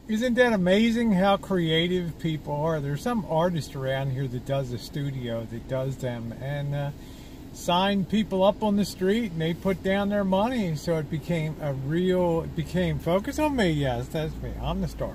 Isn't that amazing how creative people are? There's some artist around here that does a studio that does them and sign people up on the street, and they put down their money, so it became focus on me, yes, that's me, I'm the star.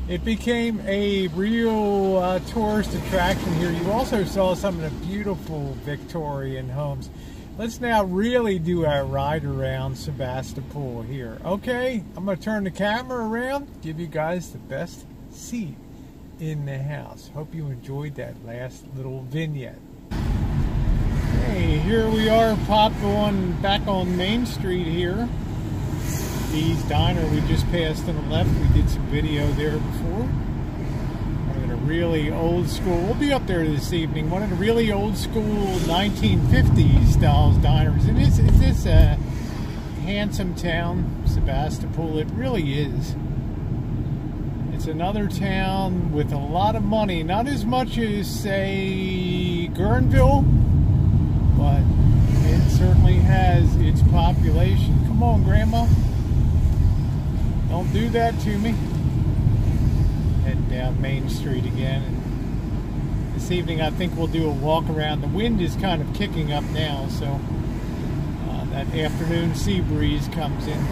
It became a real tourist attraction here. You also saw some of the beautiful Victorian homes. Let's now really do our ride around Sebastopol here. Okay, I'm going to turn the camera around, give you guys the best seat in the house. Hope you enjoyed that last little vignette. Hey, here we are, back on Main Street here. Dee's Diner, we just passed on the left. We did some video there before. One of the really old school, we'll be up there this evening, one of the really old school 1950s styles diners. And it's a handsome town, Sebastopol. It really is. It's another town with a lot of money. Not as much as, say, Guerneville, but it certainly has its population. Come on, Grandma. Don't do that to me. Heading down Main Street again. And this evening I think we'll do a walk around. The wind is kind of kicking up now, so that afternoon sea breeze comes in.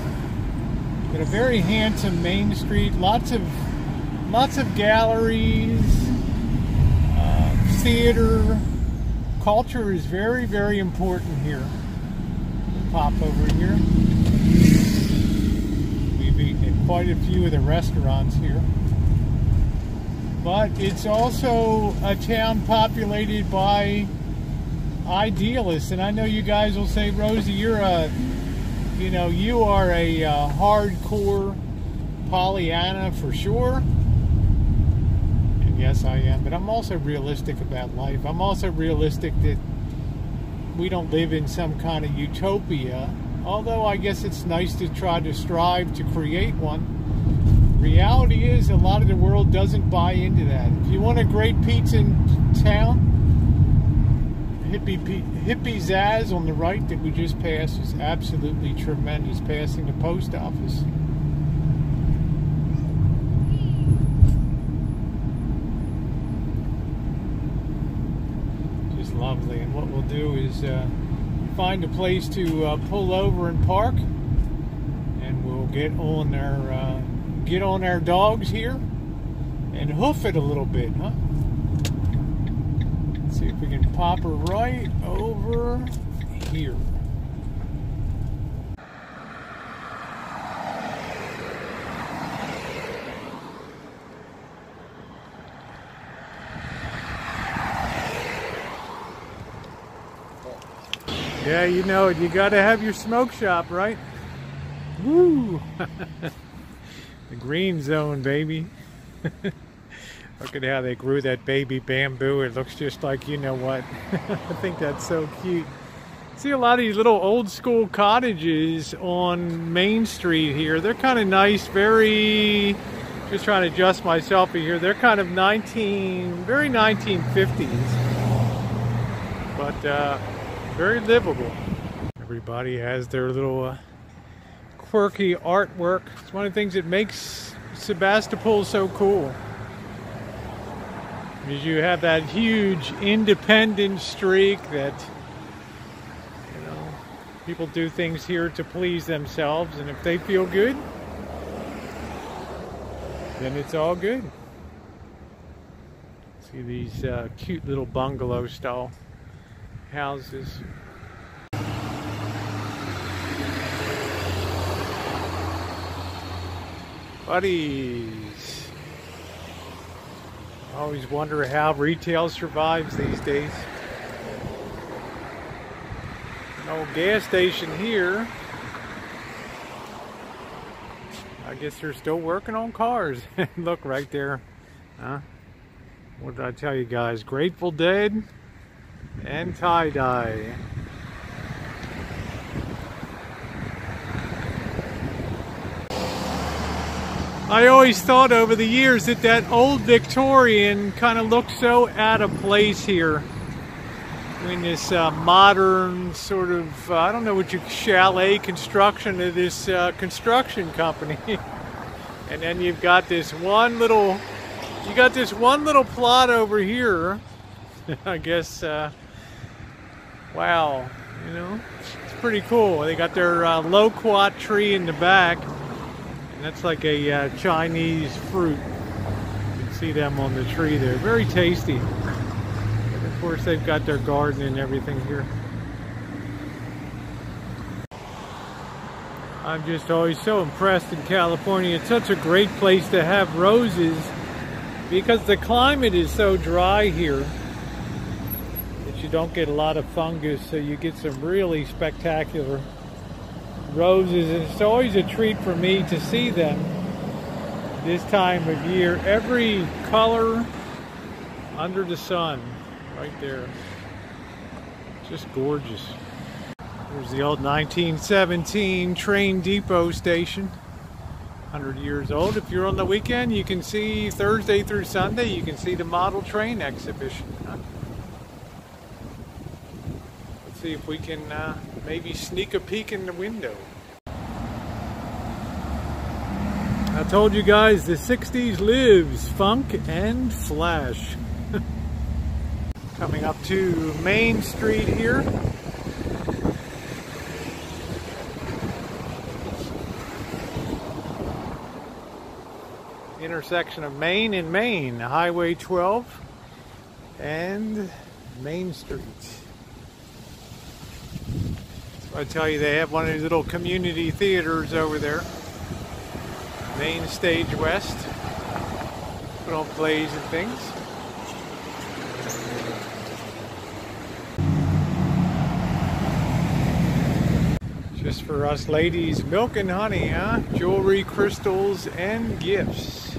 But a very handsome Main Street. Lots of galleries, theater. Culture is very, very important here. We'll pop over here. We've eaten at quite a few of the restaurants here. But it's also a town populated by idealists. And I know you guys will say, Rosie, you are a hardcore Pollyanna for sure. Yes, I am, but I'm also realistic about life. I'm also realistic that we don't live in some kind of utopia, although I guess it's nice to try to strive to create one. Reality is a lot of the world doesn't buy into that. If you want a great pizza in town, Hippie Zaz on the right that we just passed is absolutely tremendous, passing the post office. Lovely, and what we'll do is find a place to pull over and park, and we'll get on our dogs here and hoof it a little bit, huh? Let's see if we can pop her right over here. Yeah, you know it. You gotta have your smoke shop, right? Woo! The green zone, baby. Look at how they grew that baby bamboo. It looks just like, you know what? I think that's so cute. See a lot of these little old school cottages on Main Street here. They're kind of nice, very... Just trying to adjust myself here. They're kind of very 1950s. But, very livable. Everybody has their little quirky artwork. It's one of the things that makes Sebastopol so cool. Because you have that huge independent streak that, you know, people do things here to please themselves, and if they feel good, then it's all good. See these cute little bungalow style houses. Buddies. I always wonder how retail survives these days. An old gas station here. I guess they're still working on cars. Look right there. Huh? What did I tell you guys? Grateful Dead and tie-dye. I always thought over the years that that old Victorian kind of looked so out of place here. In this modern sort of, I don't know what you, chalet construction of this construction company. And then you've got this one little plot over here. I guess, wow, you know, it's pretty cool. They got their loquat tree in the back, and that's like a Chinese fruit. You can see them on the tree there. Very tasty. And of course, they've got their garden and everything here. I'm just always so impressed in California. It's such a great place to have roses because the climate is so dry here that you don't get a lot of fungus, so you get some really spectacular roses. And it's always a treat for me to see them this time of year. Every color under the sun right there. Just gorgeous. There's the old 1917 train depot station, 100 years old. If you're on the weekend, you can see Thursday through Sunday, you can see the model train exhibition. Let's see if we can maybe sneak a peek in the window. I told you guys the 60s lives, funk and flash. Coming up to Main Street here. Intersection of Main and Main, Highway 12 and Main Street. So I tell you, they have one of these little community theaters over there. Main Stage West. Put on plays and things. Just for us ladies, milk and honey, huh? Jewelry, crystals, and gifts.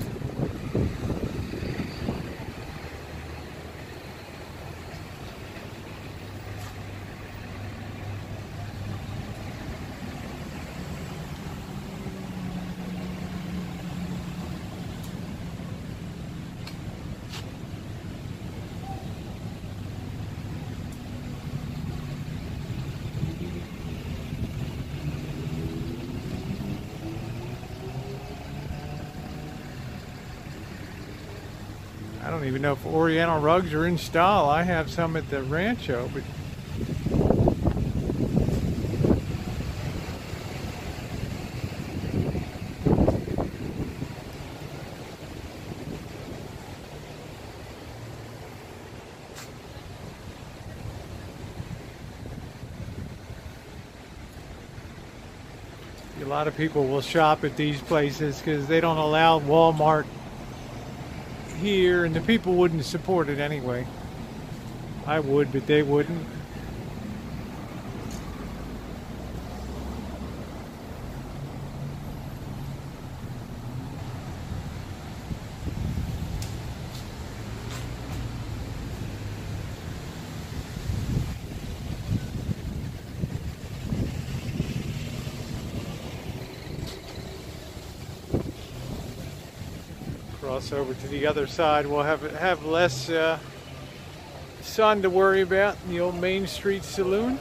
I don't even know if Oriental rugs are in style. I have some at the Rancho, but a lot of people will shop at these places because they don't allow Walmart here, and the people wouldn't support it anyway. I would, but they wouldn't. Cross over to the other side, we'll have less sun to worry about in the old Main Street Saloon.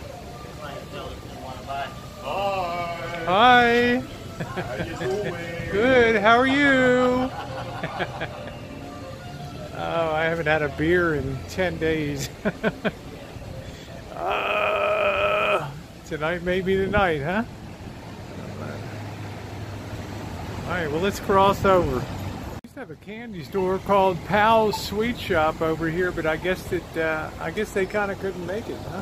Hi. How you doing? Good. How are you? Oh, I haven't had a beer in 10 days. Tonight may be the night, huh? All right. Well, let's cross over. I have a candy store called Pal's Sweet Shop over here, but I guess they kind of couldn't make it, huh?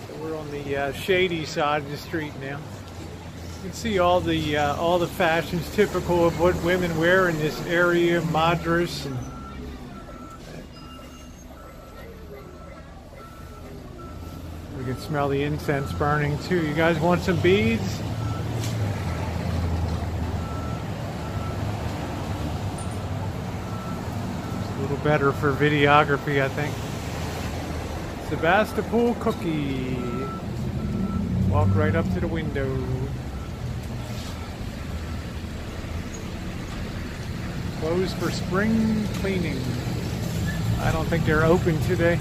So we're on the shady side of the street now. You can see all the fashions typical of what women wear in this area, madras and we can smell the incense burning too. You guys want some beads? Better for videography, I think. Sebastopol cookie. Walk right up to the window. Closed for spring cleaning. I don't think they're open today.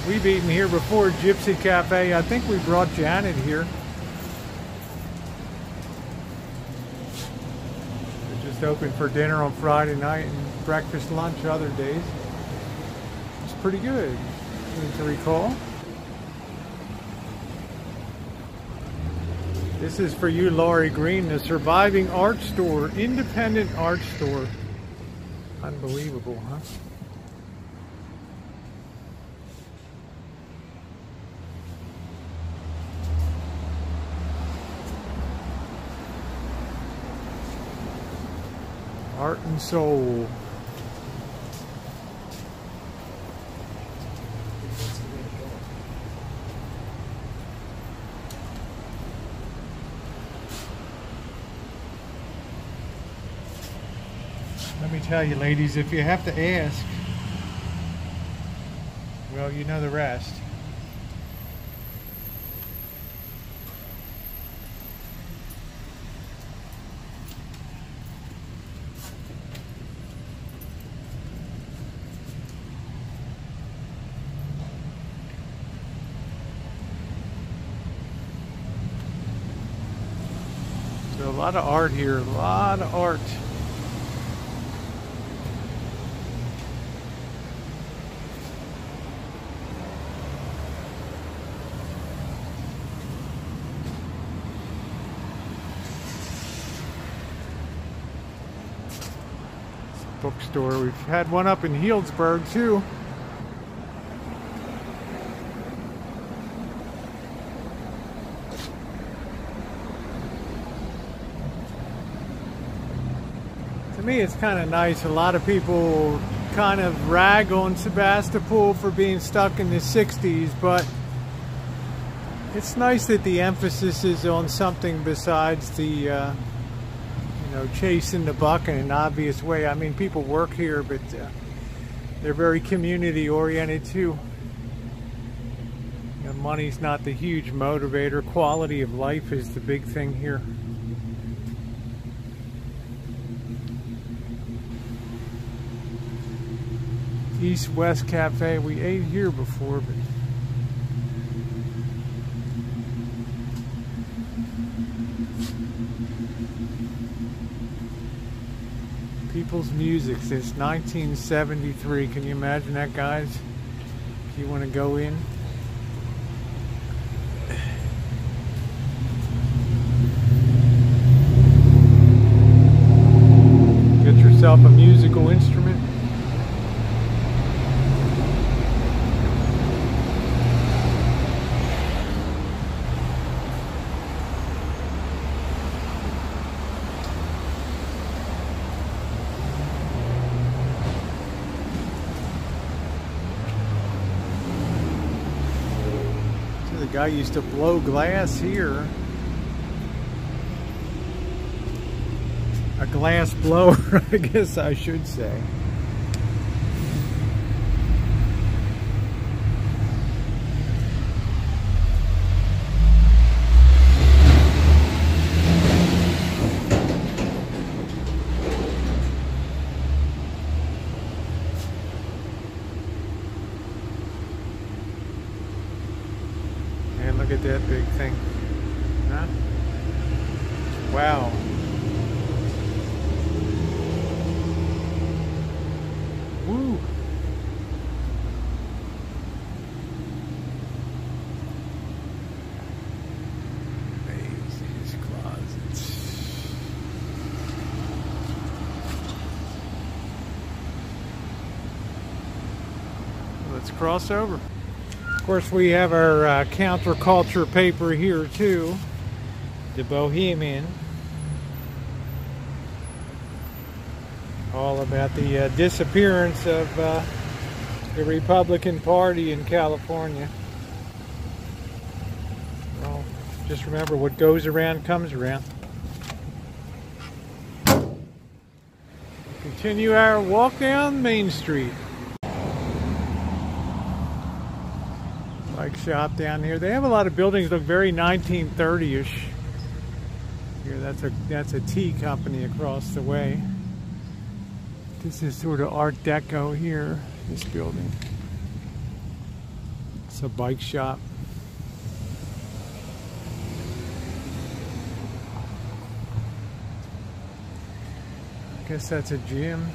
We've eaten here before, Gypsy Cafe. I think we brought Janet here. They're just open for dinner on Friday night and breakfast, lunch other days. It's pretty good, to recall. This is for you, Laurie Green, the surviving art store, independent art store. Unbelievable, huh? Art and Soul. Let me tell you, ladies, if you have to ask, well, you know the rest. So a lot of art here, a lot of art. Bookstore. We've had one up in Healdsburg too. To me, it's kind of nice. A lot of people kind of rag on Sebastopol for being stuck in the 60s, but it's nice that the emphasis is on something besides the chasing the buck in an obvious way. I mean, people work here, but they're very community oriented too. Money's not the huge motivator. Quality of life is the big thing here. East West Cafe. We ate here before, but People's Music since 1973. Can you imagine that, guys? If you want to go in. Get yourself a musical instrument. The guy used to blow glass here. A glass blower, I guess I should say. Look at that big thing. Huh? Wow. Woo. Macy's closets. Let's cross over. Of course, we have our counterculture paper here too, the Bohemian, all about the disappearance of the Republican Party in California. Well, just remember, what goes around comes around. Continue our walk down Main Street. Bike shop down here. They have a lot of buildings look very 1930-ish. Here, that's a tea company across the way. This is sort of Art Deco here, this building. It's a bike shop. I guess that's a gym.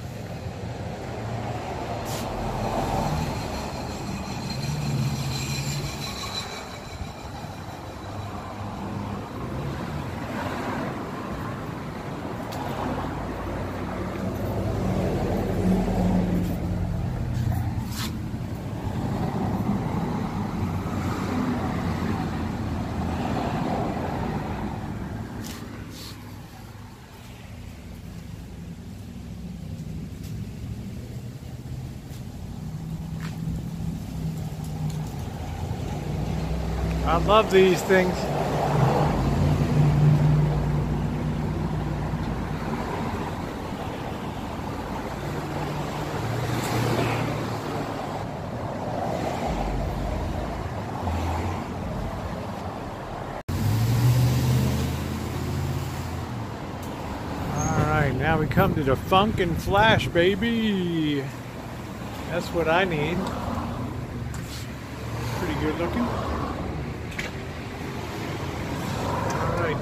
I love these things. Alright, now we come to the funk and flash, baby. That's what I need. Pretty good looking.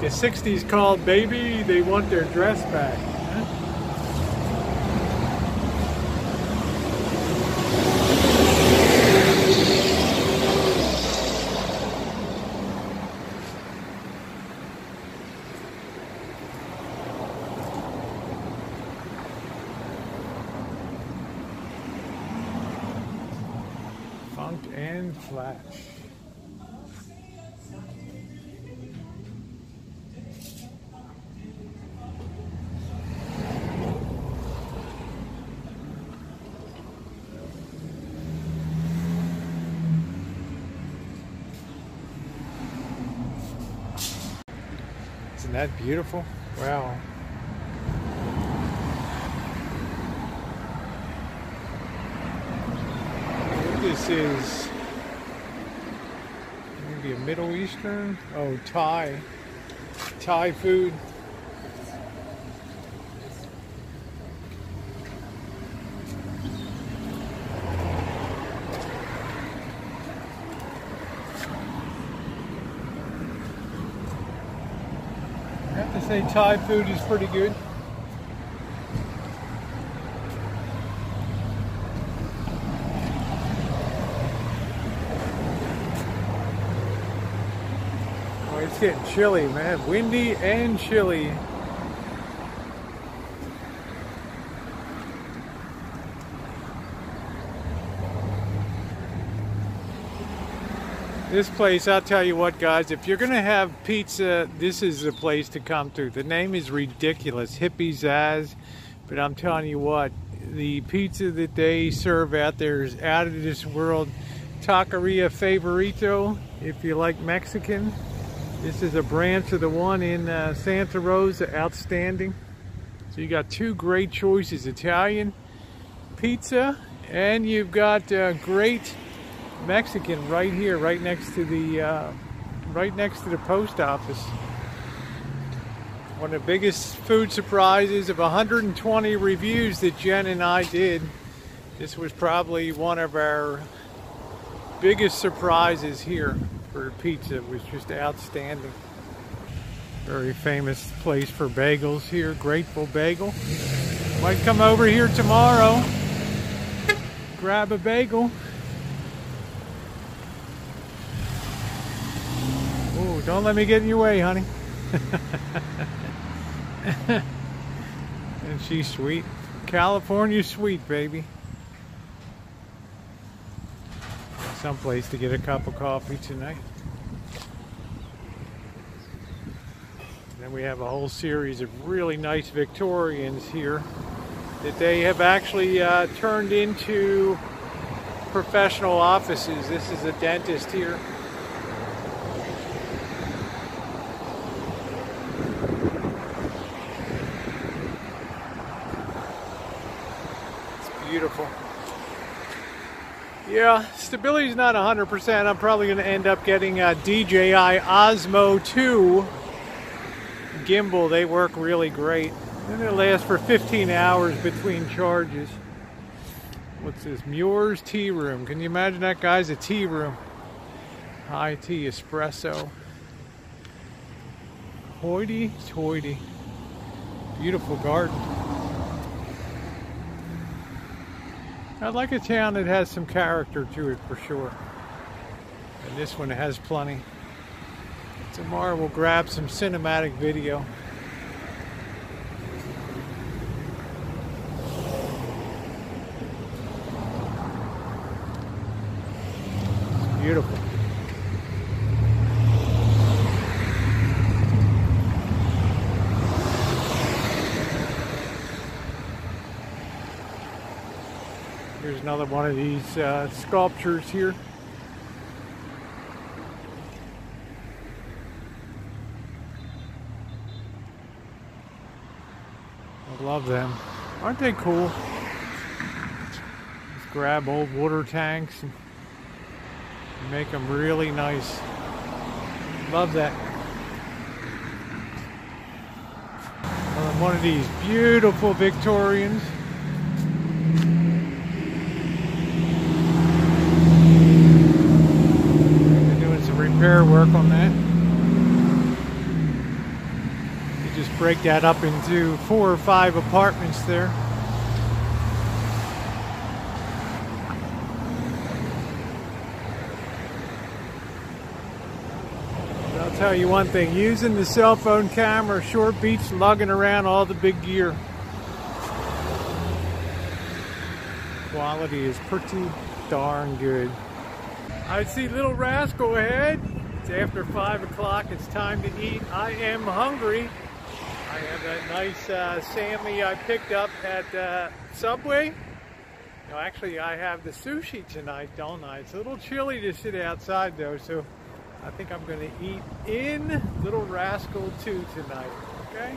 The 60s called, baby. They want their dress back. Huh? Funk and flash. Isn't that beautiful? Wow. What this is, maybe a Middle Eastern? Oh, Thai food. I have to say Thai food is pretty good. Oh, it's getting chilly, man. Windy and chilly. This place, I'll tell you what, guys, if you're going to have pizza, this is the place to come to. The name is ridiculous, Hippie Zaz, but I'm telling you what, the pizza that they serve out there is out of this world. Taqueria Favorito, if you like Mexican. This is a branch of the one in Santa Rosa, outstanding. So you got two great choices, Italian pizza, and you've got great Mexican right here, right next to the post office. One of the biggest food surprises of 120 reviews that Jen and I did. This was probably one of our biggest surprises here for pizza. It was just outstanding. Very famous place for bagels here, Grateful Bagel. Might come over here tomorrow, grab a bagel. Oh, don't let me get in your way, honey. And she's sweet. California sweet, baby. Someplace to get a cup of coffee tonight. Then we have a whole series of really nice Victorians here that they have actually turned into professional offices. This is a dentist here. Beautiful. Yeah, stability's not 100%. I'm probably going to end up getting a DJI Osmo 2 gimbal. They work really great. And they last for 15 hours between charges. What's this? Muir's Tea Room. Can you imagine that, guys? A tea room. High tea espresso. Hoity-toity. Beautiful garden. I like a town that has some character to it for sure. And this one has plenty. Tomorrow we'll grab some cinematic video. It's beautiful. Here's another one of these sculptures here. I love them. Aren't they cool? Just grab old water tanks and make them really nice. Love that. One of these beautiful Victorians. Repair work on that. You just break that up into 4 or 5 apartments there. But I'll tell you one thing, using the cell phone camera sure beats lugging around all the big gear. Quality is pretty darn good. I see Little Rascal ahead. It's after 5 o'clock. It's time to eat. I am hungry. I have that nice Sammy I picked up at Subway. No, actually, I have the sushi tonight, don't I? It's a little chilly to sit outside, though, so I think I'm going to eat in Little Rascal 2 tonight. Okay?